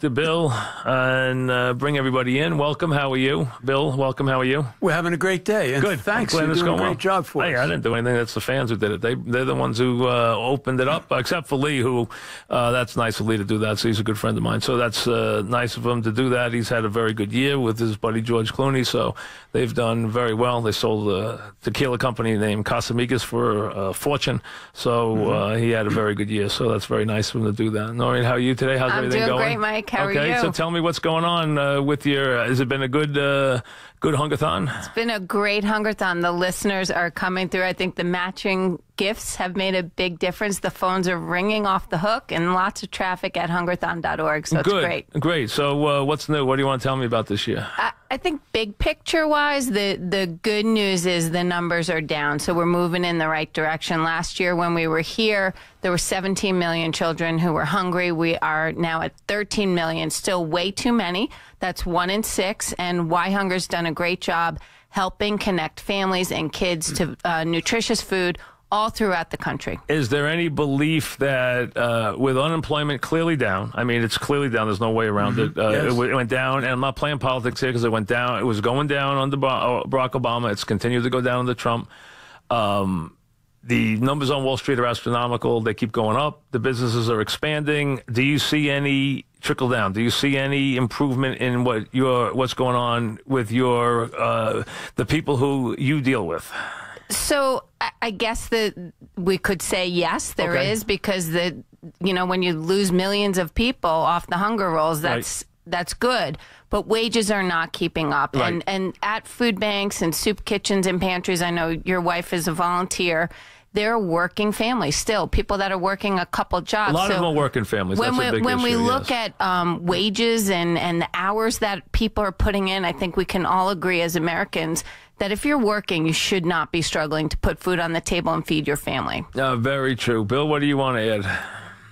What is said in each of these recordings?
To Bill and bring everybody in. Welcome. How are you, Bill? Welcome. How are you? We're having a great day. And good. Thanks. You're doing a great job for us. Hey, I didn't do anything. That's the fans who did it. They're the ones who opened it up, except for Lee, who that's nice of Lee to do that. So he's a good friend of mine. So that's nice of him to do that. He's had a very good year with his buddy George Clooney. So they've done very well. They sold a tequila company named Casamigos for a fortune. So he had a very good year. So that's very nice of him to do that. Noreen, how are you today? How's everything going? I'm doing great, Mike. How are you? Okay, so tell me what's going on with your. Has it been a good hungerthon? It's been a great hungerthon. The listeners are coming through. I think the matching gifts have made a big difference. The phones are ringing off the hook, and lots of traffic at hungerthon.org. So it's great. Great. So what's new? What do you want to tell me about this year? I think big picture-wise, the good news is the numbers are down. So we're moving in the right direction. Last year when we were here, there were 17 million children who were hungry. We are now at 13 million, still way too many. That's 1 in 6. And Why Hunger's done a great job helping connect families and kids to nutritious food all throughout the country. Is there any belief that with unemployment clearly down, I mean, it's clearly down, there's no way around it. Yes. It went down, and I'm not playing politics here because it went down. It was going down under Barack Obama. It's continued to go down under Trump. The numbers on Wall Street are astronomical. They keep going up. The businesses are expanding. Do you see any trickle down? Do you see any improvement in what's going on with your the people who you deal with? So I guess that we could say yes, there is, because when you lose millions of people off the hunger rolls, that's good. But wages are not keeping up. Right. And at food banks and soup kitchens and pantries, I know your wife is a volunteer. They're working families still, people that are working a couple jobs. A lot of them are working families. When That's a big when issue, we look at wages and the hours that people are putting in, I think we can all agree as Americans that if you're working, you should not be struggling to put food on the table and feed your family. Very true. Bill, what do you want to add?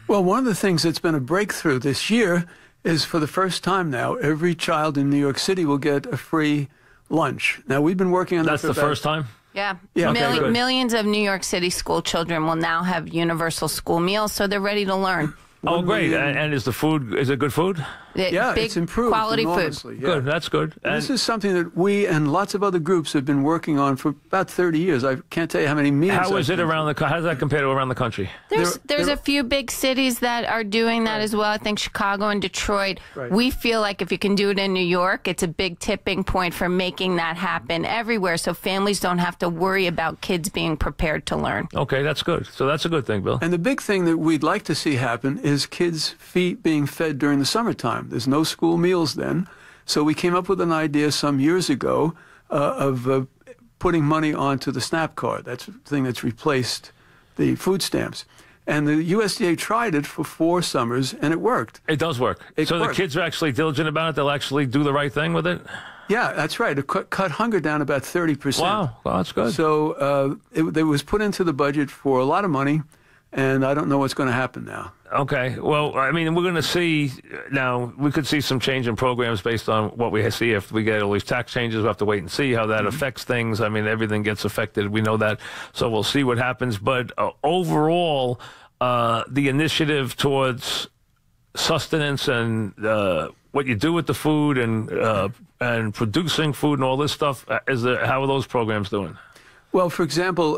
Well, one of the things that's been a breakthrough this year is for the first time now, every child in New York City will get a free lunch. Now, we've been working on that for That's the first time? Yeah. Okay, millions of New York City school children will now have universal school meals, so they're ready to learn. Oh, great. And is it good food? Yeah, big it's improved quality enormously. food. Yeah. Good, that's good. And this is something that we and lots of other groups have been working on for about 30 years. I can't tell you how many meals. How is it around how does that compare to around the country? There's a few big cities that are doing that as well. I think Chicago and Detroit. Right. We feel like if you can do it in New York, it's a big tipping point for making that happen everywhere, so families don't have to worry about kids being prepared to learn. Okay, that's good. So that's a good thing, Bill. And the big thing that we'd like to see happen is kids being fed during the summertime. There's no school meals then. So we came up with an idea some years ago of putting money onto the SNAP card. That's the thing that's replaced the food stamps. And the USDA tried it for 4 summers, and it worked. It does work. So the kids are actually diligent about it? They'll actually do the right thing with it? Yeah, that's right. It cut hunger down about 30%. Wow, well, that's good. So it was put into the budget for a lot of money, and I don't know what's going to happen now. Okay. Well, I mean, we're going to see now. We could see some change in programs based on what we see. If we get all these tax changes, we'll have to wait and see how that affects things. I mean, everything gets affected. We know that. So we'll see what happens. But overall, the initiative towards sustenance and what you do with the food and producing food and all this stuff, how are those programs doing? Well, for example,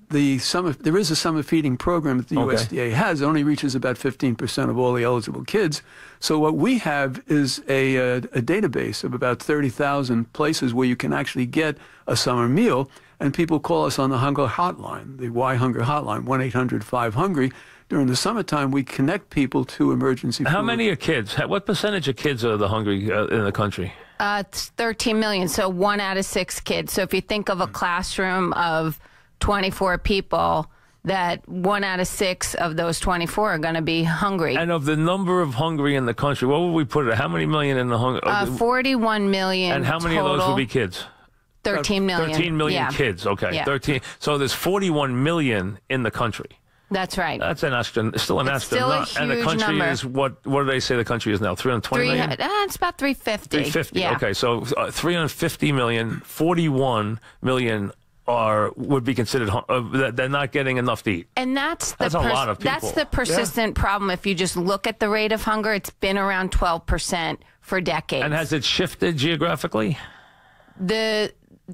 there is a summer feeding program that the USDA has. It only reaches about 15% of all the eligible kids. So what we have is a database of about 30,000 places where you can actually get a summer meal. And people call us on the hunger hotline, the Why Hunger hotline, 1-800-5-HUNGRY. During the summertime, we connect people to emergency food. How many are kids? What percentage of kids are the hungry in the country? It's 13 million, so 1 out of 6 kids. So if you think of a classroom of 24 people, that 1 out of 6 of those 24 are going to be hungry. And of the number of hungry in the country, what would we put it? How many million in the hungry? 41 million. And how many total. of those would be kids? 13 million. 13 million kids. Okay, yeah. 13. So there's 41 million in the country. That's right. That's still an astronaut. Still a huge and the country number. is what do they say the country is now? 320 million? It's about 350. 350. Yeah. Okay, so 350 million, 41 million would be considered that they're not getting enough to eat. And that's a lot of people. That's the persistent problem. If you just look at the rate of hunger, it's been around 12% for decades. And has it shifted geographically?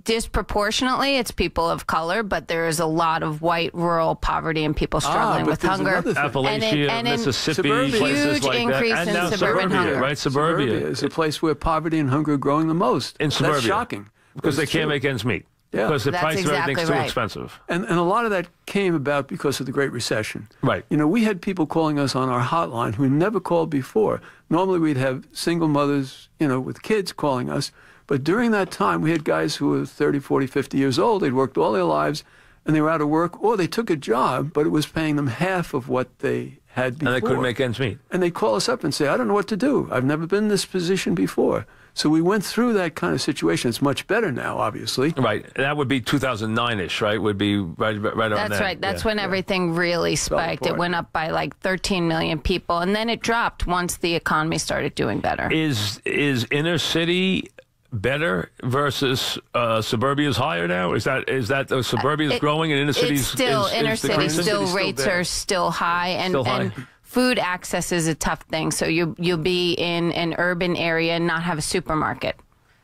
Disproportionately, it's people of color, but there is a lot of white rural poverty and people struggling with hunger. Appalachia, Mississippi, places like increase that. in And now suburban hunger. Right? Suburbia is a place where poverty and hunger are growing the most. In suburbia. That's shocking. Because they can't make ends meet. Yeah. Because the That's price of exactly everything's too right. expensive. And a lot of that came about because of the Great Recession. Right. You know, we had people calling us on our hotline who never called before. Normally we'd have single mothers, you know, with kids calling us. But during that time, we had guys who were 30, 40, 50 years old. They'd worked all their lives, and they were out of work, or they took a job, but it was paying them half of what they had before. And they couldn't make ends meet. And they'd call us up and say, I don't know what to do. I've never been in this position before. So we went through that kind of situation. It's much better now, obviously. Right. And that would be 2009-ish, right? Would be right around That's there. right. That's when everything really spiked. It went up by like 13 million people, and then it dropped once the economy started doing better. Is inner city better versus suburbia is higher now? Is that suburbia is growing and inner cities still is inner city decreasing? still rates are still high, and food access is a tough thing. So you'll be in an urban area and not have a supermarket.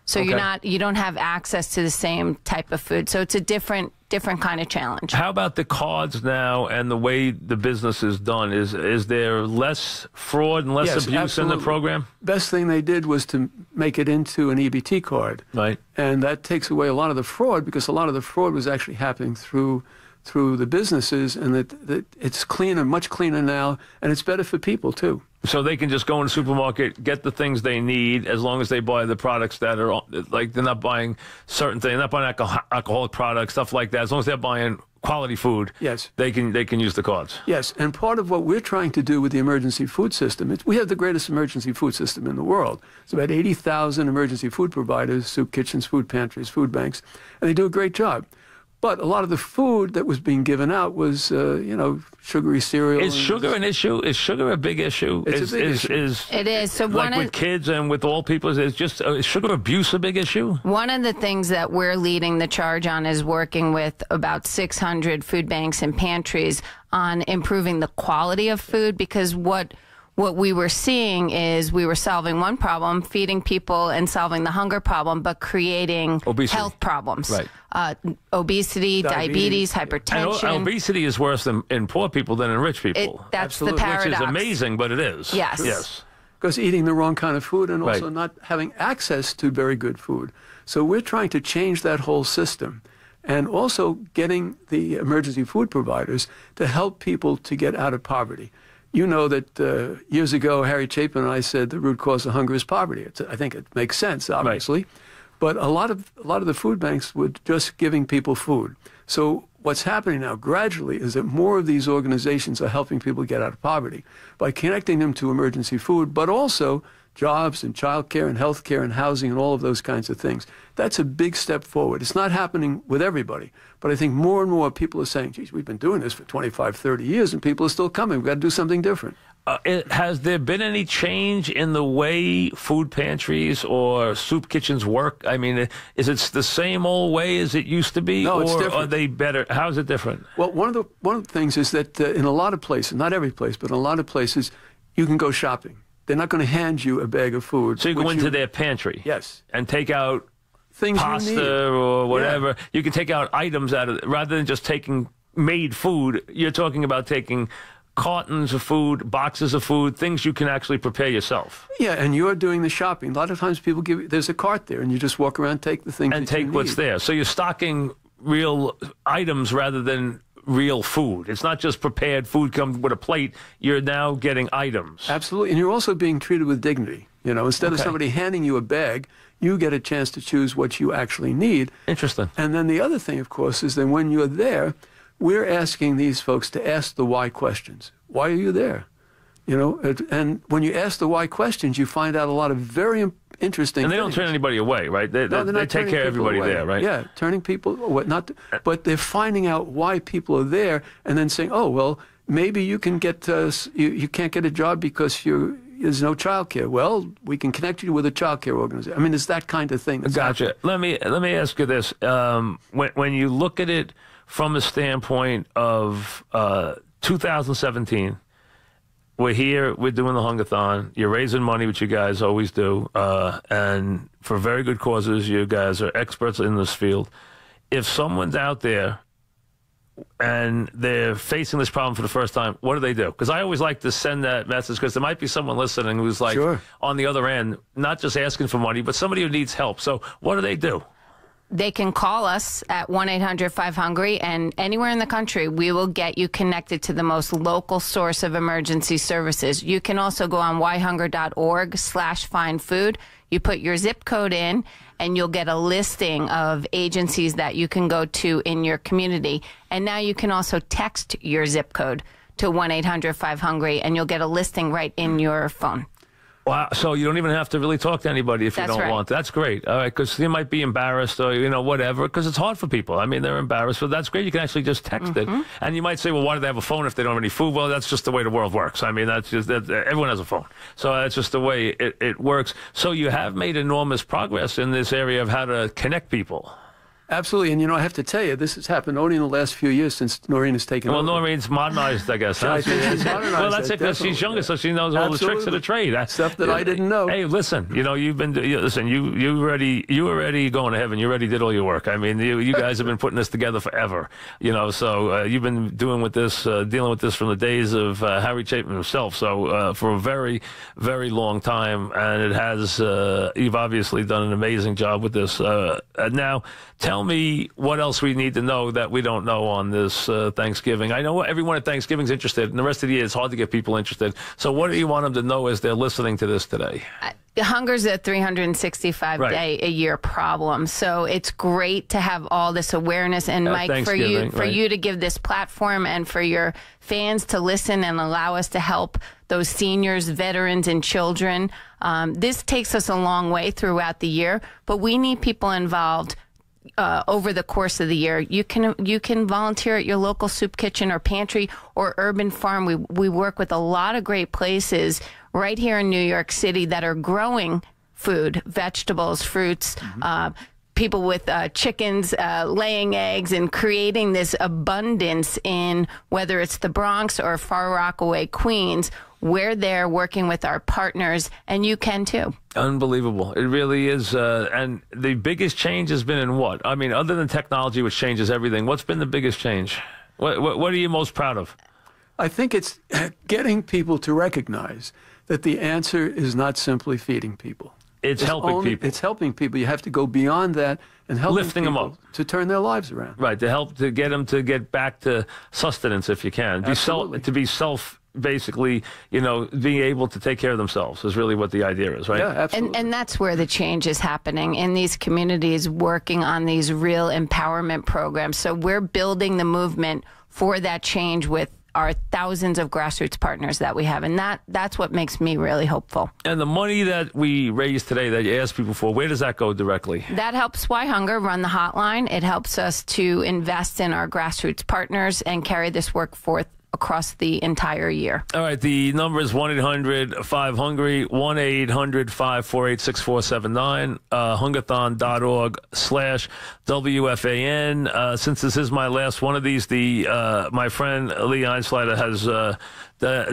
So you don't have access to the same type of food. So it's a different kind of challenge. How about the cards now and the way the business is done? Is there less fraud and less abuse absolutely. in the program? Best thing they did was to make it into an EBT card. Right. And that takes away a lot of the fraud, because a lot of the fraud was actually happening through the businesses, and that it's cleaner, much cleaner now, and it's better for people too. So they can just go in the supermarket, get the things they need, as long as they buy the products that are, like, they're not buying certain things, they're not buying alcoholic products, stuff like that. As long as they're buying quality food, yes, they can use the cards. Yes, and part of what we're trying to do with the emergency food system, we have the greatest emergency food system in the world. It's about 80,000 emergency food providers, soup kitchens, food pantries, food banks, and they do a great job. But a lot of the food that was being given out was, sugary cereal. Is sugar an issue? Is sugar a big issue? It's a big issue. It is. So like with kids and with all people, is sugar abuse a big issue? One of the things that we're leading the charge on is working with about 600 food banks and pantries on improving the quality of food, because what we were seeing is we were solving one problem, feeding people and solving the hunger problem, but creating health problems. Right. Obesity, diabetes, hypertension. And obesity is worse in poor people than in rich people. That's the paradox. Which is amazing, but it is. Yes. Yes. Because eating the wrong kind of food and also not having access to very good food. So we're trying to change that whole system, and also getting the emergency food providers to help people to get out of poverty. You know that years ago, Harry Chapin and I said the root cause of hunger is poverty. I think it makes sense, obviously. Right. But a lot of the food banks were just giving people food. So what's happening now gradually is that more of these organizations are helping people get out of poverty by connecting them to emergency food, but also jobs and childcare and healthcare and housing and all of those kinds of things. That's a big step forward. It's not happening with everybody, but I think more and more people are saying, geez, we've been doing this for 25, 30 years and people are still coming. We've got to do something different. Has there been any change in the way food pantries or soup kitchens work? I mean, is it the same old way as it used to be? No, it's different. Are they better? How is it different? Well, one of the things is that in a lot of places, not every place, but in a lot of places, you can go shopping. They're not going to hand you a bag of food. So you go into their pantry. Yes. And take out things pasta or whatever. Yeah. You can take out items out of it rather than just taking made food. You're talking about taking cartons of food, boxes of food, things you can actually prepare yourself. Yeah, and you're doing the shopping. A lot of times people there's a cart there, and you just walk around, take the things and take what's there. So you're stocking real items rather than real food. It's not just prepared food come with a plate. You're now getting items. Absolutely, and you're also being treated with dignity. You know, instead of somebody handing you a bag, you get a chance to choose what you actually need. Interesting. And then the other thing, of course, is that when you're there, we're asking these folks to ask the why questions. Why are you there? You know, and when you ask the why questions, you find out a lot of very interesting things. And they things. don't turn anybody away, right? They take care of everybody there, right? Yeah, turning people but they're finding out why people are there and then saying, oh, well, maybe you can get you can't get a job because you're there's no childcare. Well, we can connect you with a childcare organization. I mean, it's that kind of thing. Gotcha. Let me ask you this: when you look at it from a standpoint of 2017. We're here, we're doing the hungerthon. You're raising money, which you guys always do, and for very good causes. You guys are experts in this field. If someone's out there and they're facing this problem for the first time, what do they do? Because I always like to send that message, because there might be someone listening who's like on the other end, not just asking for money, but somebody who needs help. So what do they do? They can call us at 1-800-5HUNGRY, and anywhere in the country, we will get you connected to the most local source of emergency services. You can also go on yhunger.org/findfood. You put your zip code in, and you'll get a listing of agencies that you can go to in your community. And now you can also text your zip code to 1-800-5HUNGRY, and you'll get a listing right in your phone. Wow, so you don't even have to really talk to anybody if you don't want to. That's great. All right, because you might be embarrassed or, whatever, because it's hard for people. I mean, they're embarrassed, but that's great. You can actually just text it. And you might say, well, why do they have a phone if they don't have any food? Well, that's just the way the world works. I mean, everyone has a phone. So that's just the way it works. So you have made enormous progress in this area of how to connect people. Absolutely. And, I have to tell you, this has happened only in the last few years since Noreen has taken over. Well, Noreen's modernized, I guess. I think she's modernized. Well, that's it, because she's younger, so she knows all the tricks of the trade. Stuff that I didn't know. Hey, listen, you already going to heaven. You already did all your work. I mean, you guys have been putting this together forever. So you've been dealing with this from the days of Harry Chapman himself. So for a very, very long time, and it has. You've obviously done an amazing job with this. Now, tell me what else we need to know that we don't know on this Thanksgiving. I know everyone at Thanksgiving is interested, and the rest of the year it's hard to get people interested. So what do you want them to know as they're listening to this today? Hunger's a 365-day-a-year problem. So it's great to have all this awareness. And, Mike, for you to give this platform and for your fans to listen and allow us to help those seniors, veterans, and children. This takes us a long way throughout the year, but we need people involved over the course of the year. You can volunteer at your local soup kitchen or pantry or urban farm. We work with a lot of great places right here in New York City that are growing food, vegetables, fruits, people with chickens laying eggs and creating this abundance in whether it's the Bronx or Far Rockaway, Queens. We're there working with our partners, and you can too. Unbelievable. It really is. And the biggest change has been in what? I mean, other than technology, which changes everything, what's been the biggest change? What are you most proud of? I think it's getting people to recognize that the answer is not simply feeding people. It's helping people. It's helping people. You have to go beyond that and helping lifting them up to turn their lives around. Right, to get them to get back to sustenance if you can. Basically, being able to take care of themselves is really what the idea is, right? Yeah, absolutely. And that's where the change is happening in these communities, working on these real empowerment programs. So we're building the movement for that change with our thousands of grassroots partners that we have. And that's what makes me really hopeful. And the money that we raise today that you ask people for, where does that go directly? That helps Why Hunger run the hotline. It helps us to invest in our grassroots partners and carry this work forth across the entire year. All right, the number is 1-800-5HUNGRY, 1-800-548-6479, hungerthon.org/WFAN. Since this is my last one of these, my friend Lee Einslider has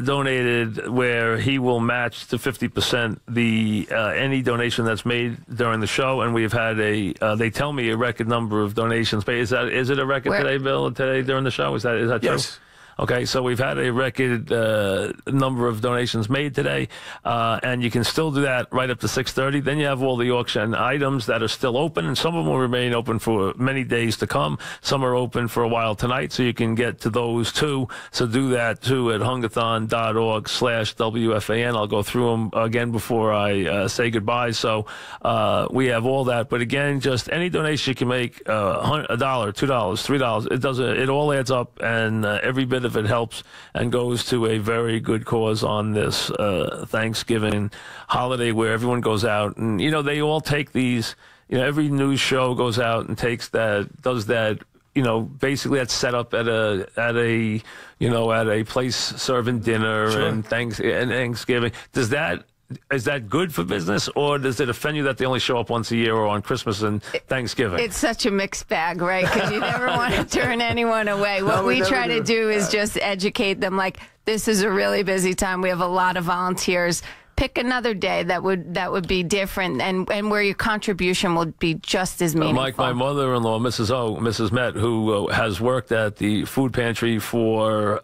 donated where he will match to 50% any donation that's made during the show, and we've had they tell me a record number of donations. Is it a record today, Bill? Today during the show, is that true? Yes. Okay, so we've had a record number of donations made today, and you can still do that right up to 6:30. Then you have all the auction items that are still open, and some of them will remain open for many days to come. Some are open for a while tonight, so you can get to those too. So do that too at hungerthon.org/WFAN. I'll go through them again before I say goodbye. So we have all that, but again, just any donation you can make, $1, $2, $3. It all adds up, and every bit of it helps and goes to a very good cause on this Thanksgiving holiday where everyone goes out and they all take these. Every news show goes out and does that basically that's set up at a place serving dinner and Thanksgiving. Is that good for business, or does it offend you that they only show up once a year or on Christmas and Thanksgiving? It's such a mixed bag, right? Because you never want to turn anyone away. What we try to do is just educate them. Like, this is a really busy time. We have a lot of volunteers. Pick another day that would be different, and where your contribution will be just as meaningful. Like my mother-in-law, Mrs. Met, who has worked at the food pantry for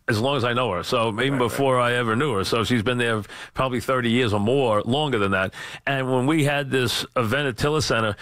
as long as I know her. So even before I ever knew her. So she's been there probably 30 years or more, longer than that. And when we had this event at Tiller Center,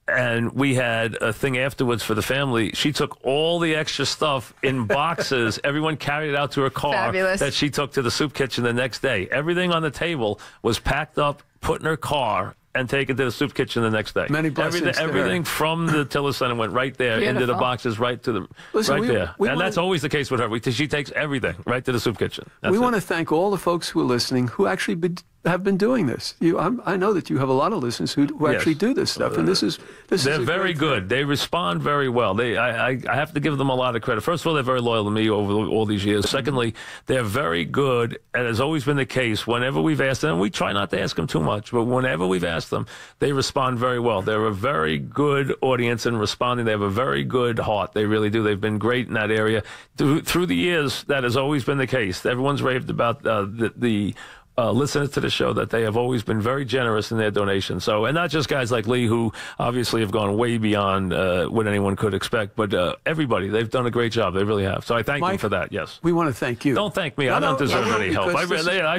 and we had a thing afterwards for the family, she took all the extra stuff in boxes. Everyone carried it out to her car. Fabulous. That she took to the soup kitchen the next day. Everything on the table was packed up, put in her car, and taken to the soup kitchen the next day. Many blessings. Everything from the Tiller Center went right there into the boxes, right there. And that's always the case with her. She takes everything right to the soup kitchen. We want to thank all the folks who are listening who actually have been doing this. I know that you have a lot of listeners who actually do this stuff, and they're very good. They respond very well. I have to give them a lot of credit. First of all, they're very loyal to me over all these years. Secondly, they're very good, and has always been the case. Whenever we've asked them, we try not to ask them too much, but whenever we've asked them, they respond very well. They're a very good audience in responding. They have a very good heart. They really do. They've been great in that area. Through the years, that has always been the case. Everyone's raved about the listeners to the show, that they have always been very generous in their donations. So, and not just guys like Lee, who obviously have gone way beyond what anyone could expect, but everybody. They've done a great job. They really have. So I thank them for that. Yes. We want to thank you. Don't thank me. I don't deserve any help. I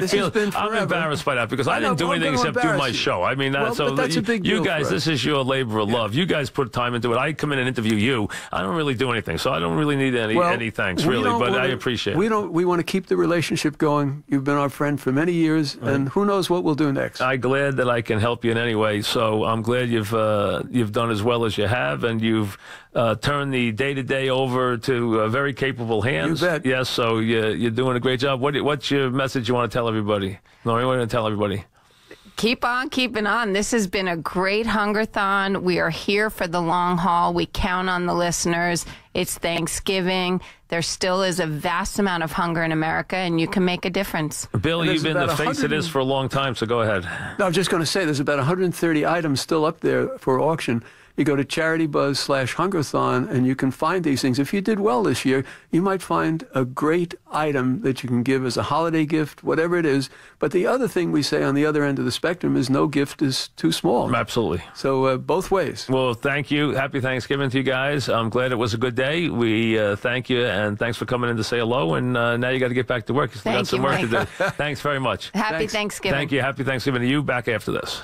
feel I'm embarrassed by that, because I didn't do anything except do my show. I mean, but that's a big deal. You guys, this is your labor of love. You guys put time into it. I come in and interview you. I don't really do anything, so I don't really need any thanks, really. But I appreciate it. We want to keep the relationship going. You've been our friend for many years, and who knows what we'll do next. I'm glad that I can help you in any way. So I'm glad you've done as well as you have, and you've turned the day-to-day over to very capable hands. You bet. Yes, so you're doing a great job. What's your message you want to tell everybody? Noreen, what do you want to tell everybody? Keep on keeping on. This has been a great hungerthon. We are here for the long haul. We count on the listeners. It's Thanksgiving. There still is a vast amount of hunger in America, and you can make a difference. Bill, you've been the face of this for a long time, so go ahead. No, I was just going to say, there's about 130 items still up there for auction. You go to CharityBuzz/hungerthon, and you can find these things. If you did well this year, you might find a great item that you can give as a holiday gift, whatever it is. But the other thing we say on the other end of the spectrum is no gift is too small. Absolutely. So both ways. Well, thank you. Happy Thanksgiving to you guys. I'm glad it was a good day. We thank you, and thanks for coming in to say hello. And now you got to get back to work. You still got some work to do. Thanks very much. Happy Thanksgiving. Thank you. Happy Thanksgiving to you. Back after this.